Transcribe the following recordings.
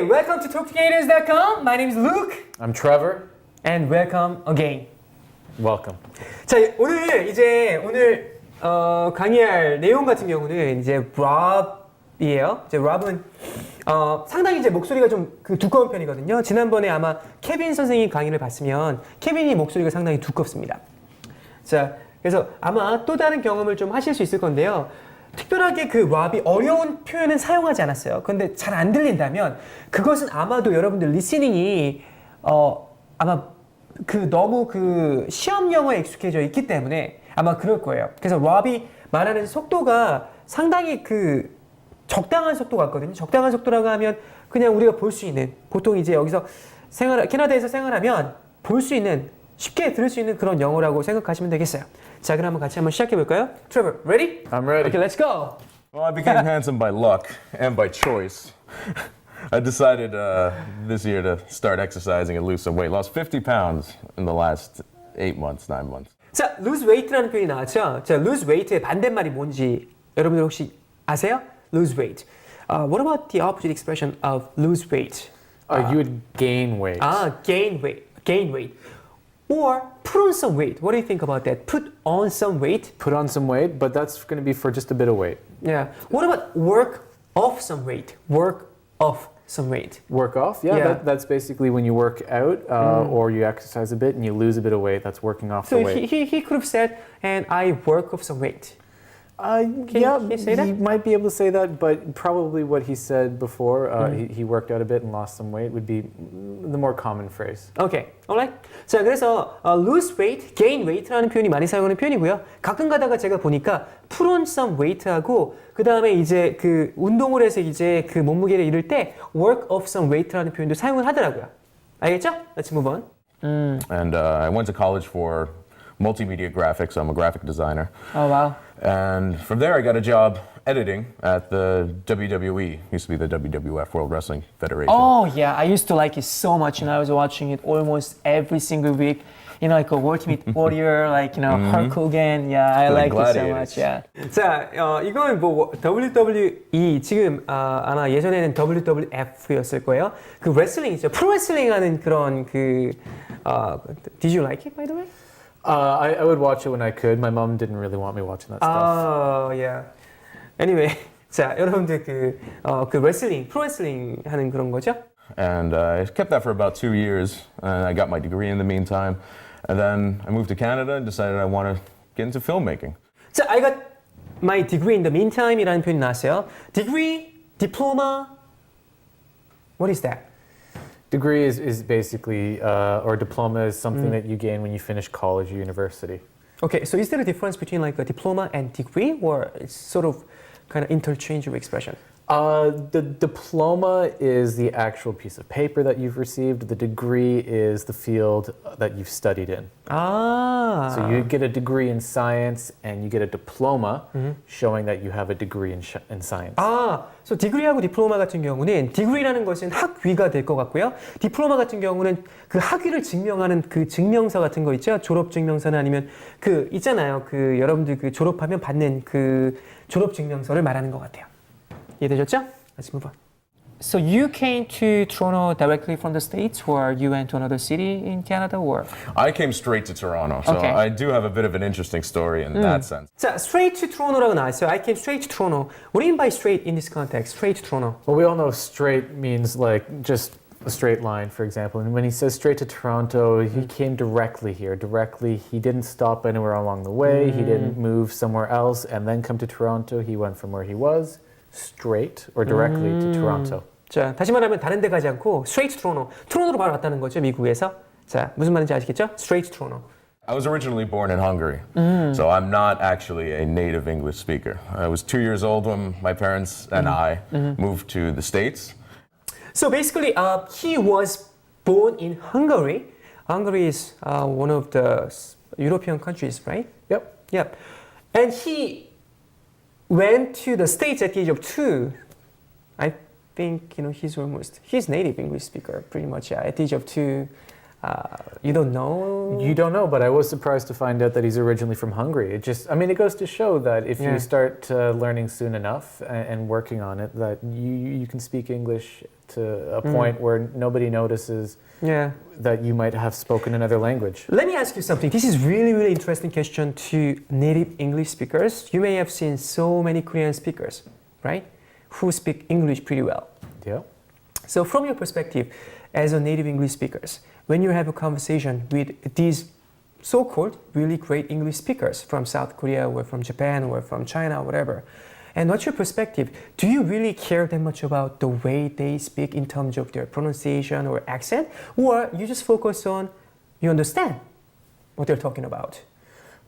welcome to talktocreators.com. My name is Luke. I'm Trevor. And welcome again. Welcome. 자, 오늘 강의할 내용 같은 경우는 이제 Rob이에요. 이제 Rob은 상당히 이제 목소리가 좀 두꺼운 편이거든요. 지난번에 아마 케빈 선생님 강의를 봤으면 케빈이 목소리가 상당히 두껍습니다. 자, 그래서 아마 또 다른 경험을 좀 하실 수 있을 건데요. 특별하게 그 Rob이 어려운 표현은 사용하지 않았어요. 그런데 잘 안 들린다면 그것은 아마도 여러분들 리스닝이 아마 너무 시험 영어에 익숙해져 있기 때문에 아마 그럴 거예요. 그래서 Rob이 말하는 속도가 상당히 적당한 속도 같거든요. 적당한 속도라고 하면 그냥 우리가 볼 수 있는, 보통 이제 여기서 캐나다에서 생활하면 볼 수 있는, 쉽게 들을 수 있는 그런 영어라고 생각하시면 되겠어요. 자, 그럼 같이 한번 시작해 볼까요? Trevor, ready? I'm ready. Okay, let's go. Well, I became handsome by luck and by choice. I decided this year to start exercising and lose some weight. Lost 50 pounds in the last 8 months, 9 months. 자, lose weight라는 표현이 나왔죠? 자, lose weight의 반대말이 뭔지 여러분들 혹시 아세요? lose weight. What about the opposite expression of lose weight? You would gain weight. Gain weight. Gain weight. Or put on some weight. What do you think about that? Put on some weight. Put on some weight, but that's going to be for just a bit of weight. Yeah. What about work off some weight? Work off some weight. Work off? Yeah. That's basically when you work out or you exercise a bit and you lose a bit of weight. That's working off the weight. So he could have said, and I work off some weight. Can you say that? He might be able to say that, but probably what he said before, he worked out a bit and lost some weight, would be the more common phrase. Okay, alright. 자, 그래서 lose weight, gain weight라는 표현이 많이 사용하는 표현이고요. 가끔 가다가 제가 보니까 put on some weight하고 그 다음에 이제 운동을 해서 이제 몸무게를 잃을 때 work off some weight라는 표현도 사용을 하더라고요. 알겠죠? Let's move on. And I went to college for multimedia graphics. I'm a graphic designer. Oh, wow. And from there, I got a job editing at the WWE, used to be the WWF, World Wrestling Federation. Oh, yeah. I used to like it so much, and I was watching it almost every single week. You know, like a Ultimate Warrior, like, you know, Hulk Hogan. Yeah, I like it so much. Yeah. 자, 이건 WWE, 지금 아마 예전에는 WWF였을 거예요. 레슬링이죠. 프로레슬링 하는 그런 Did you like it, by the way? I would watch it when I could. My mom didn't really want me watching that stuff. Oh, yeah. Anyway, 자, 여러분들 프로레슬링 하는 그런 거죠? And I kept that for about 2 years, and I got my degree in the meantime. And then I moved to Canada and decided I want to get into filmmaking. 자, I got my degree in the meantime이라는 표현이 나왔어요. Degree, diploma, what is that? Degree is basically, or diploma is something that you gain when you finish college or university. Okay, so is there a difference between like a diploma and degree, or it's sort of kind of interchangeable expression? The diploma is the actual piece of paper that you've received. The degree is the field that you've studied in. So you get a degree in science and you get a diploma showing that you have a degree in science. So degree하고 디플로마 같은 경우는 degree라는 것은 학위가 될 것 같고요. 디플로마 같은 경우는 그 학위를 증명하는 그 증명서 같은 거 있죠. 졸업 증명서나 아니면 있잖아요. 여러분들 졸업하면 받는 졸업 증명서를 말하는 것 같아요. 이해되셨죠? Let's move on. So you came to Toronto directly from the States, or you went to another city in Canada, or? I came straight to Toronto, so Okay. I do have a bit of an interesting story in that sense. 자, straight to Toronto라고 나왔어요. I came straight to Toronto. What do you mean by straight in this context? Straight to Toronto. Well, we all know straight means like just a straight line, for example. And when he says straight to Toronto, he came directly here. Directly, he didn't stop anywhere along the way. He didn't move somewhere else and then come to Toronto. He went from where he was straight or directly to Toronto. 자, 다시 말하면 다른 데 가지 않고 straight to Toronto. 토론토로 바로 왔다는 거죠, 미국에서. 자, 무슨 말인지 아시겠죠? Straight to Toronto. I was originally born in Hungary, so I'm not actually a native English speaker. I was 2 years old when my parents and I moved to the States. So basically, he was born in Hungary. Hungary is one of the European countries, right? Yep. And he went to the States at the age of 2. I think he's native English speaker pretty much. Yeah, at the age of 2, You don't know? You don't know, but I was surprised to find out that he's originally from Hungary. It goes to show that if Yeah. you start learning soon enough and working on it, that you can speak English to a point where nobody notices Yeah. that you might have spoken another language. Let me ask you something. This is really, really interesting question to native English speakers. You may have seen so many Korean speakers, right? Who speak English pretty well. Yeah. So from your perspective, as a native English speakers, when you have a conversation with these so-called really great English speakers from South Korea or from Japan or from China or whatever, and what's your perspective? Do you really care that much about the way they speak in terms of their pronunciation or accent? Or you just focus on, you understand what they're talking about?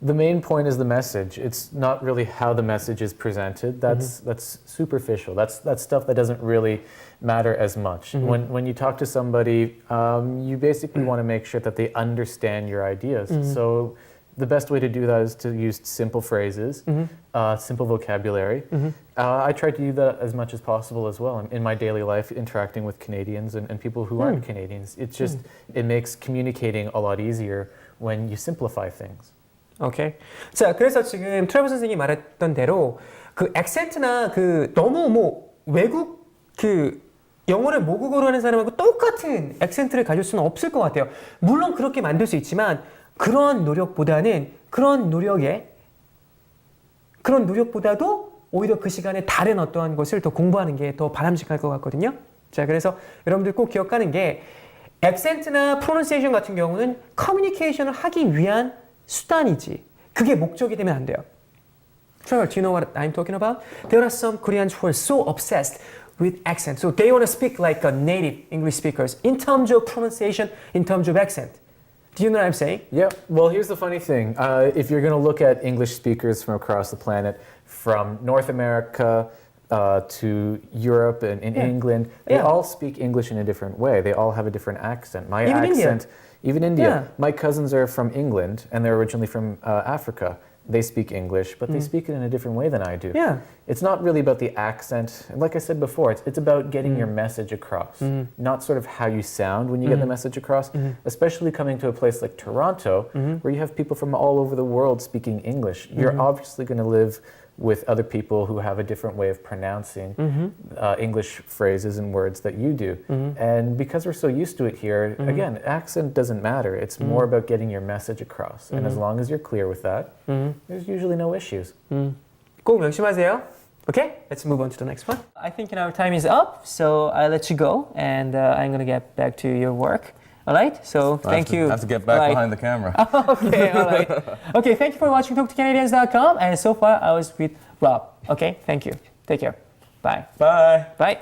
The main point is the message. It's not really how the message is presented. That's superficial. That's stuff that doesn't really matter as much. When you talk to somebody, you basically want to make sure that they understand your ideas. So the best way to do that is to use simple phrases, simple vocabulary. I try to do that as much as possible as well in my daily life, interacting with Canadians and people who aren't Canadians. It's just, it makes communicating a lot easier when you simplify things. 오케이. 자, 그래서 지금 트래버 선생님이 말했던 대로 그 액센트나 그 너무 뭐 외국 그 영어를 모국어로 하는 사람하고 똑같은 액센트를 가질 수는 없을 것 같아요. 물론 그렇게 만들 수 있지만 그런 노력보다도 오히려 그 시간에 다른 어떠한 것을 더 공부하는 게 더 바람직할 것 같거든요. 자, 그래서 여러분들 꼭 기억하는 게 액센트나 프로넌시에이션 같은 경우는 커뮤니케이션을 하기 위한 수단이지. 그게 목적이 되면 안 돼요. Trevor, do you know what I'm talking about? There are some Koreans who are so obsessed with accent. So they want to speak like a native English speakers in terms of pronunciation, in terms of accent. Do you know what I'm saying? Yeah, well, here's the funny thing. If you're going to look at English speakers from across the planet, from North America to Europe and in England, they all speak English in a different way. They all have a different accent. My Even accent, even India. Yeah. My cousins are from England, and they're originally from Africa. They speak English, but they speak it in a different way than I do. Yeah. It's not really about the accent. Like I said before, it's about getting your message across, not sort of how you sound when you get the message across, especially coming to a place like Toronto, where you have people from all over the world speaking English. You're obviously going to live with other people who have a different way of pronouncing English phrases and words that you do. And because we're so used to it here, again, accent doesn't matter. It's more about getting your message across. And as long as you're clear with that, there's usually no issues. 꼭 명심하세요. Okay, let's move on to the next one. I think our time is up, so I'll let you go, and I'm gonna get back to your work. All right, so thank you. I have to get back All right. behind the camera. Okay, all right. Okay, thank you for watching TalkToCanadians.com, and so far I was with Rob. Okay, thank you. Take care. Bye. Bye. Bye.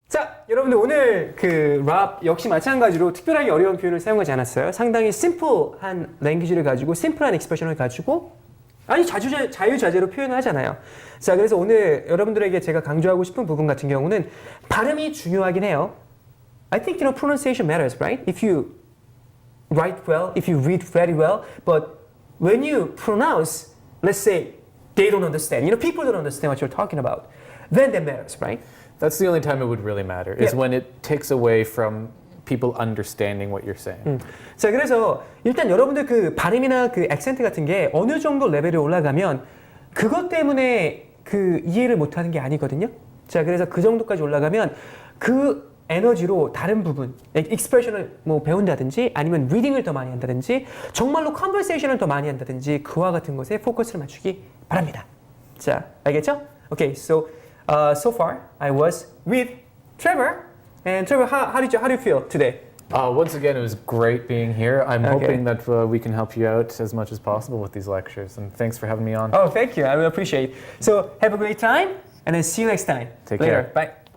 자, 여러분들 오늘 그 랍 역시 마찬가지로 특별하게 어려운 표현을 사용하지 않았어요. 상당히 심플한 랭귀지를 가지고 심플한 익스프레션을 가지고 아니 자유자재로 표현을 하잖아요. 자, 그래서 오늘 여러분들에게 제가 강조하고 싶은 부분 같은 경우는 발음이 중요하긴 해요. I think pronunciation matters, right? If you write well, if you read very well, but when you pronounce, let's say they don't understand, people don't understand what you're talking about, then that matters, right? That's the only time it would really matter, is when it takes away from people understanding what you're saying. 자, 그래서 일단 여러분들 그 발음이나 그 액센트 같은 게 어느 정도 레벨이 올라가면 그것 때문에 그 이해를 못하는 게 아니거든요. 자, 그래서 그 정도까지 올라가면 그 에너지로 다른 부분, 익스프레션을 뭐 배운다든지 아니면 리딩을 더 많이 한다든지 정말로 컨버세이션을 더 많이 한다든지 그와 같은 것에 포커스를 맞추기 바랍니다. 자, 알겠죠? Okay, so so far I was with Trevor. And Trevor, how do you feel today? Once again, it was great being here. I'm hoping that we can help you out as much as possible with these lectures. And thanks for having me on. Oh, thank you. I really appreciate it. So have a great time, and then see you next time. Take Later. care. Bye.